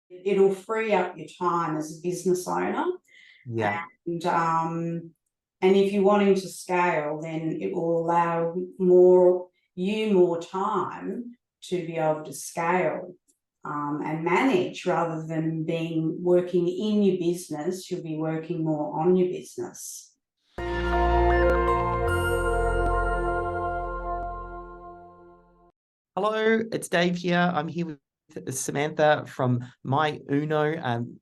It'll free up your time as a business owner. Yeah. And if you're wanting to scale, then it will allow more time to be able to scale and manage, rather than working in your business. You'll be working more on your business. Hello, it's Dave here. I'm here with Samantha from My Uno,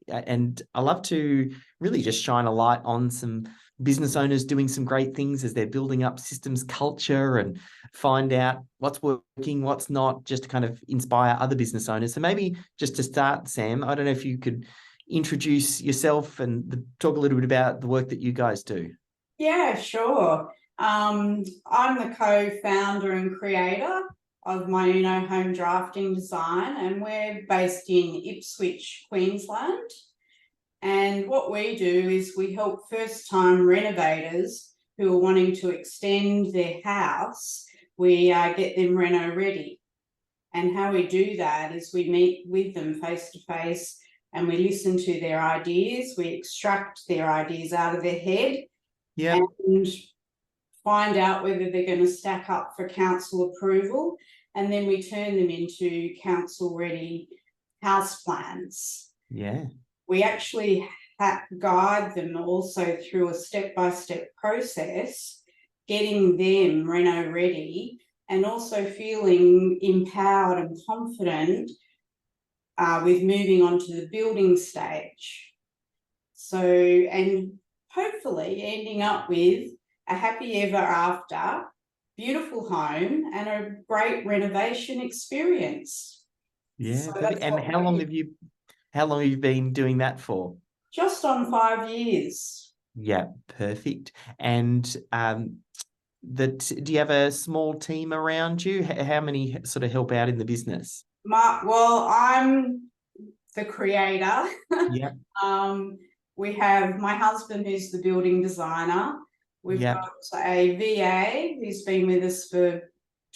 and I love to really just shine a light on some business owners doing some great things as they're building up systems culture and find out what's working, what's not, just to kind of inspire other business owners. So maybe just to start, Sam, I don't know if you could introduce yourself and talk a little bit about the work that you guys do. Yeah, sure. I'm the co-founder and creator of My Uno Home Drafting Design, and we're based in Ipswich, Queensland. And what we do is we help first-time renovators who are wanting to extend their house. We get them reno ready. And how we do that is we meet with them face-to-face and we listen to their ideas. We extract their ideas out of their head, Yeah. and find out whether they're going to stack up for council approval, and then we turn them into council ready house plans. Yeah. We actually guide them also through a step-by-step process, getting them reno ready and also feeling empowered and confident with moving on to the building stage. So, and hopefully ending up with a happy ever after, beautiful home and a great renovation experience. Yeah, So perfect. that's And what we do. how long have you been doing that for? Just on 5 years. Yeah, perfect. And do you have a small team around you? How many sort of help out in the business? Well, I'm the creator. Yeah, We have my husband, who's the building designer. We've yeah, got a VA who's been with us for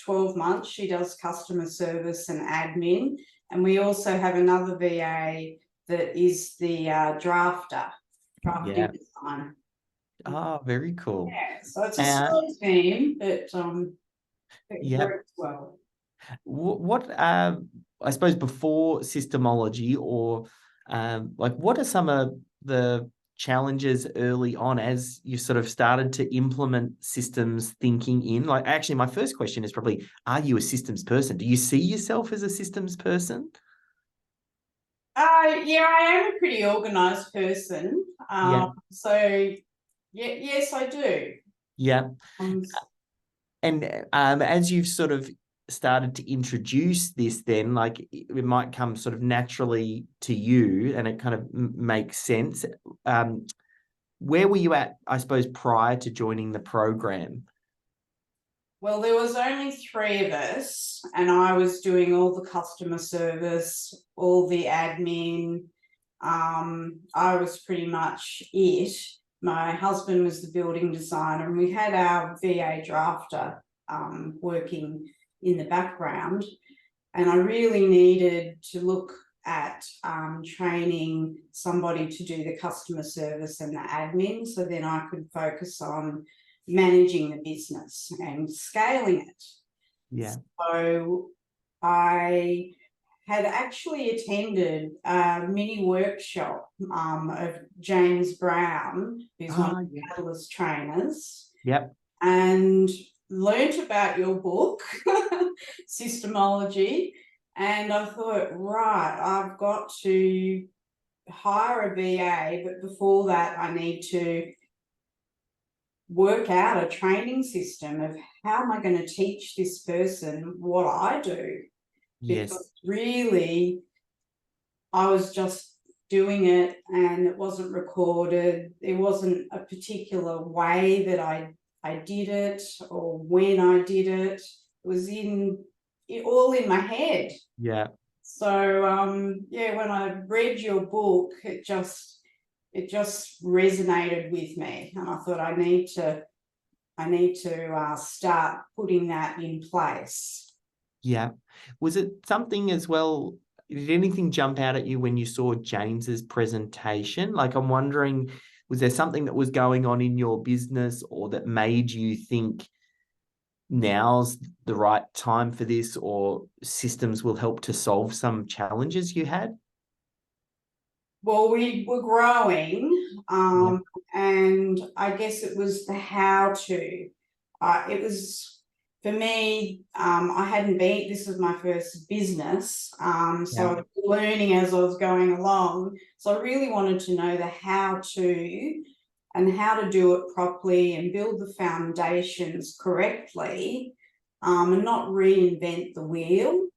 12 months. She does customer service and admin. And we also have another VA that is the drafting yeah. designer. Ah, very cool. Yeah, so it's a Uh, small team, but it yeah. works well. What I suppose before systemology, or like what are some of the challenges early on as you sort of started to implement systems thinking in? Like, actually, my first question is probably, are you a systems person? Do you see yourself as a systems person? Yeah, I am a pretty organised person. Yeah, So yeah, yes, I do. yeah. Um, And as you've sort of started to introduce this, then like it might come sort of naturally to you, and it kind of makes sense. Where were you at, I suppose, prior to joining the program? well, there was only three of us, and I was doing all the customer service, all the admin. I was pretty much it. My husband was the building designer, and we had our VA drafter working in the background. And I really needed to look at training somebody to do the customer service and the admin, so then I could focus on managing the business and scaling it. Yeah. So I had actually attended a mini workshop of James Brown, who's one of Ah, the yeah. Catalyst trainers, Yep. and learnt about your book, Systemology. And I thought, right, I've got to hire a VA, but before that, I need to work out a training system of how am I going to teach this person what I do? Yes. Because really, I was just doing it and it wasn't recorded. There wasn't a particular way that I did it or when I did it. It was all in my head. Yeah. So yeah, when I read your book, it just resonated with me, and I thought I need to start putting that in place. Yeah. Was it something as well? did anything jump out at you when you saw James's presentation? Like, I'm wondering, was there something that was going on in your business or that made you think now's the right time for this, or systems will help to solve some challenges you had? Well, we were growing, Yeah. and I guess it was the how to. It was for me. I hadn't been. This was my first business, so I Yeah. was learning as I was going along. So I really wanted to know the how to, and how to do it properly and build the foundations correctly, and not reinvent the wheel.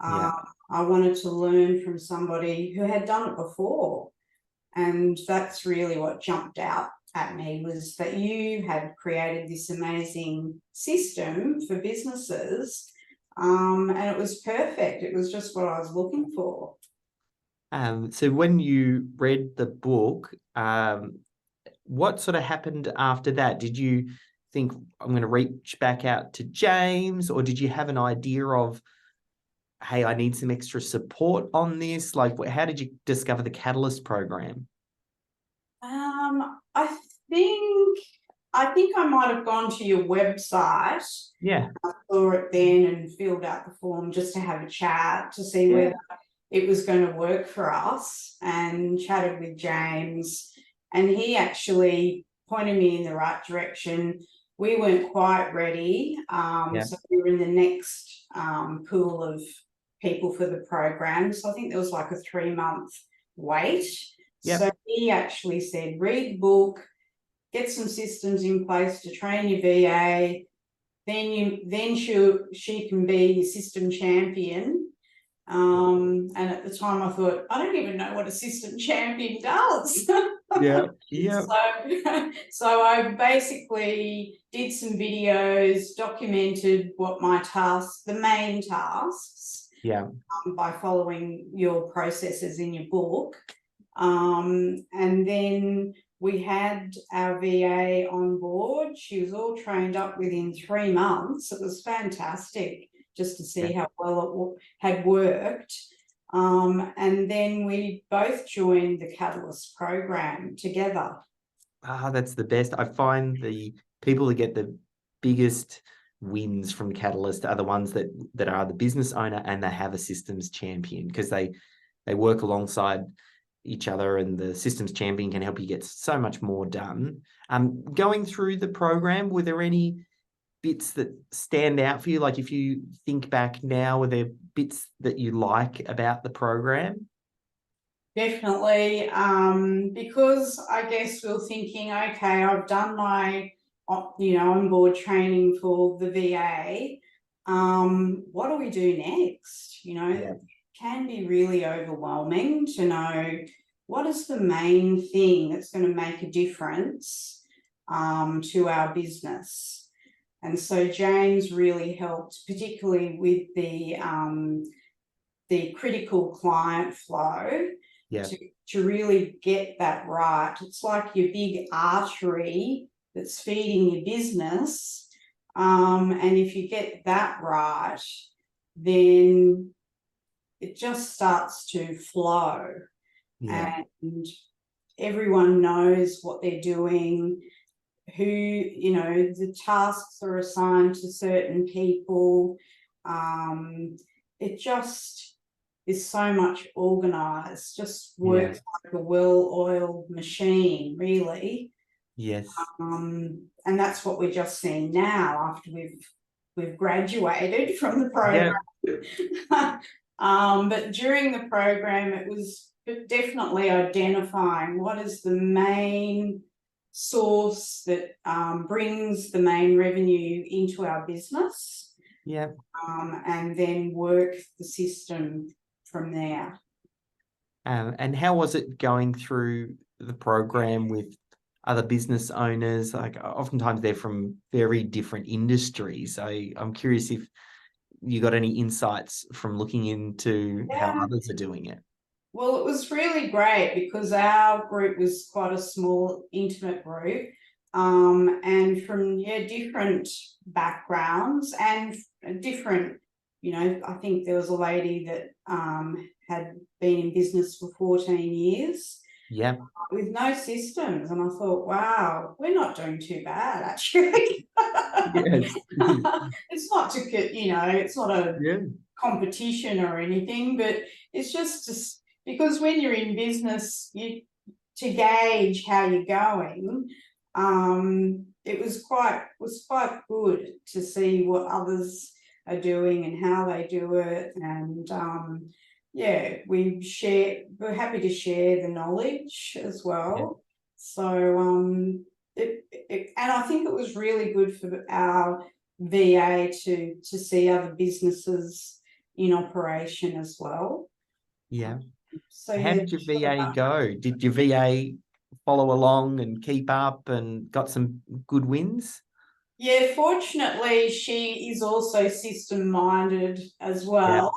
Yeah. I wanted to learn from somebody who had done it before. And that's really what jumped out at me, was that you had created this amazing system for businesses. And it was perfect. It was just what I was looking for. So when you read the book, what sort of happened after that? Did you think, I'm going to reach back out to James, or did you have an idea of, hey, I need some extra support on this? Like, how did you discover the Catalyst program? I think I might have gone to your website, Yeah. saw it then, and filled out the form just to have a chat to see Yeah. whether it was going to work for us, and chatted with James, and he actually pointed me in the right direction. We weren't quite ready, Yeah. so we were in the next pool of people for the program. So I think there was like a 3-month wait. Yeah. So he actually said, read the book, get some systems in place to train your VA, then she can be your system champion. And at the time I thought, I don't even know what a system champion does. Yeah. Yeah. So I basically did some videos, documented what my tasks, the main tasks, Yeah. by following your processes in your book. And then we had our VA on board. She was all trained up within 3 months. It was fantastic just to see how well it had worked. And then we both joined the Catalyst program together. That's the best. I find the people that get the biggest wins from Catalyst are the ones that are the business owner and they have a systems champion, because they work alongside each other, and the systems champion can help you get so much more done. Going through the program, were there any bits that stand out for you? Like, if you think back now, were there bits that you like about the program? Definitely, because I guess we we're thinking, okay, I've done my, onboard training for the VA. What do we do next? Yeah. It can be really overwhelming to know what is the main thing that's going to make a difference to our business. And so James really helped, particularly with the critical client flow. Yeah. To really get that right. It's like your big artery that's feeding your business. And if you get that right, then it just starts to flow. Yeah. And everyone knows what they're doing, who, the tasks are assigned to certain people. It just is so much organized, just works like a well-oiled machine, really. Yes. And that's what we're just seeing now after we've graduated from the program. Yeah. But during the program, it was definitely identifying what is the main source that brings the main revenue into our business. Yeah. And then work the system from there. And how was it going through the program with other business owners? Like, oftentimes they're from very different industries. So I'm curious if you got any insights from looking into how others are doing it. Well, it was really great because our group was quite a small, intimate group, and from different backgrounds and different. I think there was a lady that had been in business for 14 years Yeah. with no systems. And I thought, wow, we're not doing too bad, actually. Yes. It's not it's not a Yeah. competition or anything, but it's just because when you're in business, to gauge how you're going, it was quite good to see what others are doing and how they do it. And yeah, we're happy to share the knowledge as well. Yeah. So and I think it was really good for our VA to see other businesses in operation as well. Yeah. So How yeah, did your VA go? Did your VA follow along and keep up and got some good wins? yeah, fortunately, she is also system-minded as Yeah. well.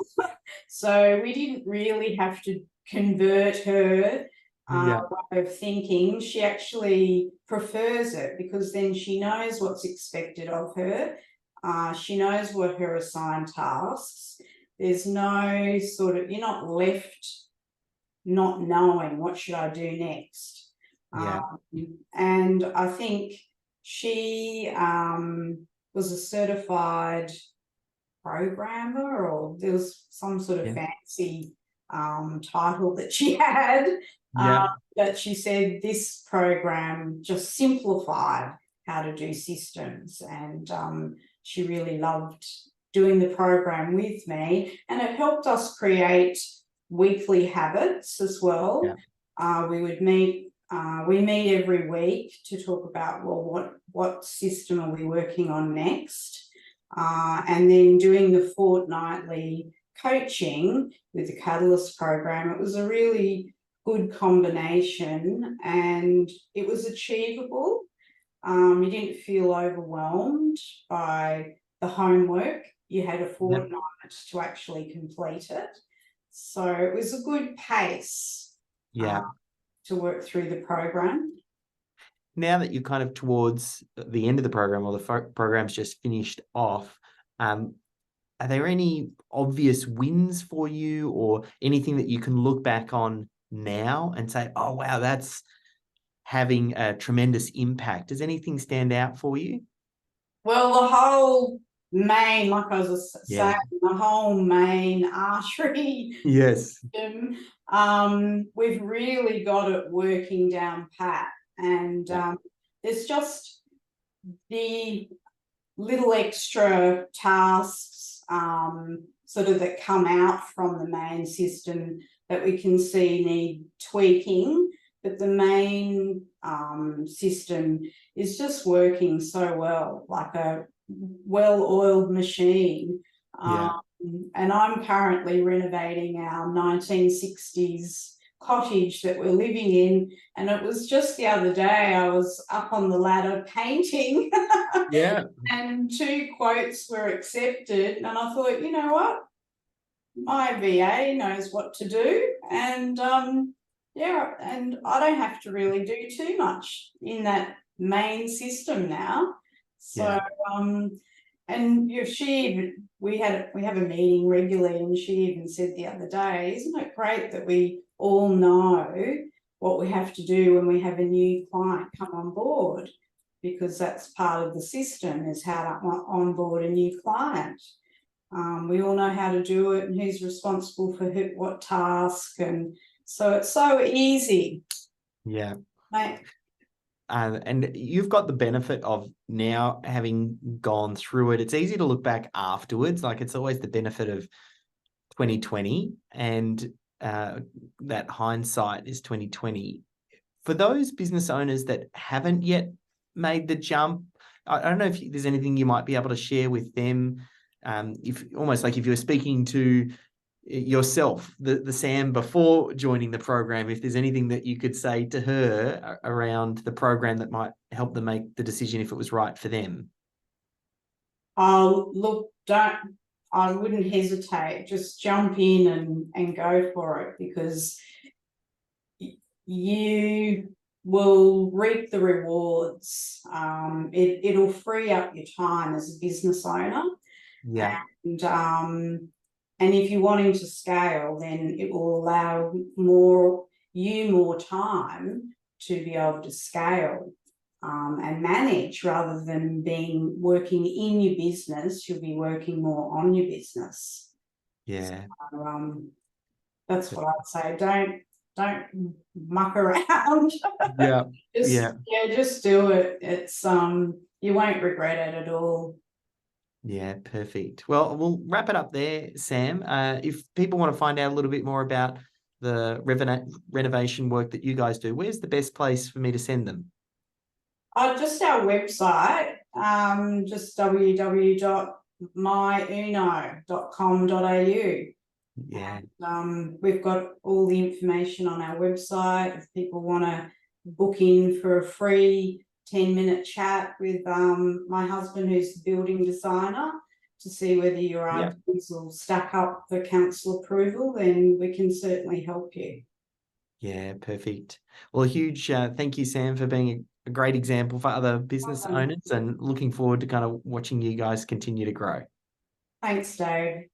So we didn't really have to convert her Yeah. way of thinking. She actually prefers it because then she knows what's expected of her. She knows what her assigned tasks. There's no you're not left not knowing what should I do next. Yeah. And I think she was a certified programmer, or there was some sort of Yeah. fancy title that she had. Yeah. That she said this program just simplified how to do systems, and she really loved doing the program with me, and it helped us create weekly habits as well. Yeah. We would meet. We meet every week to talk about, well, what system are we working on next, and then doing the fortnightly coaching with the Catalyst program. It was a really good combination, and it was achievable. You didn't feel overwhelmed by the homework. You had a fortnight to actually complete it. So it was a good pace to work through the program. Now that you're kind of towards the end of the program, or the program's just finished off, are there any obvious wins for you, or anything that you can look back on now and say, oh, wow, that's having a tremendous impact? Does anything stand out for you? Well, the whole main, like I was Yeah. saying, the whole main artery Yes. system, we've really got it working down pat. And there's just the little extra tasks sort of that come out from the main system that we can see need tweaking, but the main system is just working so well, like a well-oiled machine. Yeah. And I'm currently renovating our 1960s cottage that we're living in, and it was just the other day I was up on the ladder painting. Yeah. And 2 quotes were accepted, and I thought, you know what, my VA knows what to do, and yeah, and I don't have to really do too much in that main system now. So and we have a meeting regularly, and she even said the other day, isn't it great that we all know what we have to do when we have a new client come on board, because that's part of the system, is how to onboard a new client. We all know how to do it and who's responsible for what task, and so it's so easy. Yeah. Mate. And you've got the benefit of now having gone through it. It's easy to look back afterwards. Like, it's always the benefit of 2020, and that hindsight is 2020. For those business owners that haven't yet made the jump, I don't know if there's anything you might be able to share with them. If almost like if you're speaking to yourself, the Sam before joining the program, if there's anything that you could say to her around the program that might help them make the decision if it was right for them. Look, I wouldn't hesitate. Just jump in and go for it, because you will reap the rewards. It'll free up your time as a business owner. Yeah. And And if you're wanting to scale, then it will allow more time to be able to scale and manage, rather than working in your business. You'll be working more on your business. Yeah. So, that's what I'd say. Don't muck around. Yeah. Just do it. It's you won't regret it at all. Yeah, perfect. Well, we'll wrap it up there, Sam. If people want to find out a little bit more about the renovation work that you guys do, where's the best place for me to send them? Just our website, just www.myuno.com.au. Yeah. We've got all the information on our website. If people want to book in for a free 10-minute chat with my husband, who's the building designer, to see whether your ideas will stack up for council approval, then we can certainly help you. Yeah, perfect. Well, a huge thank you, Sam, for being a great example for other business owners, and looking forward to kind of watching you guys continue to grow. Thanks, Dave.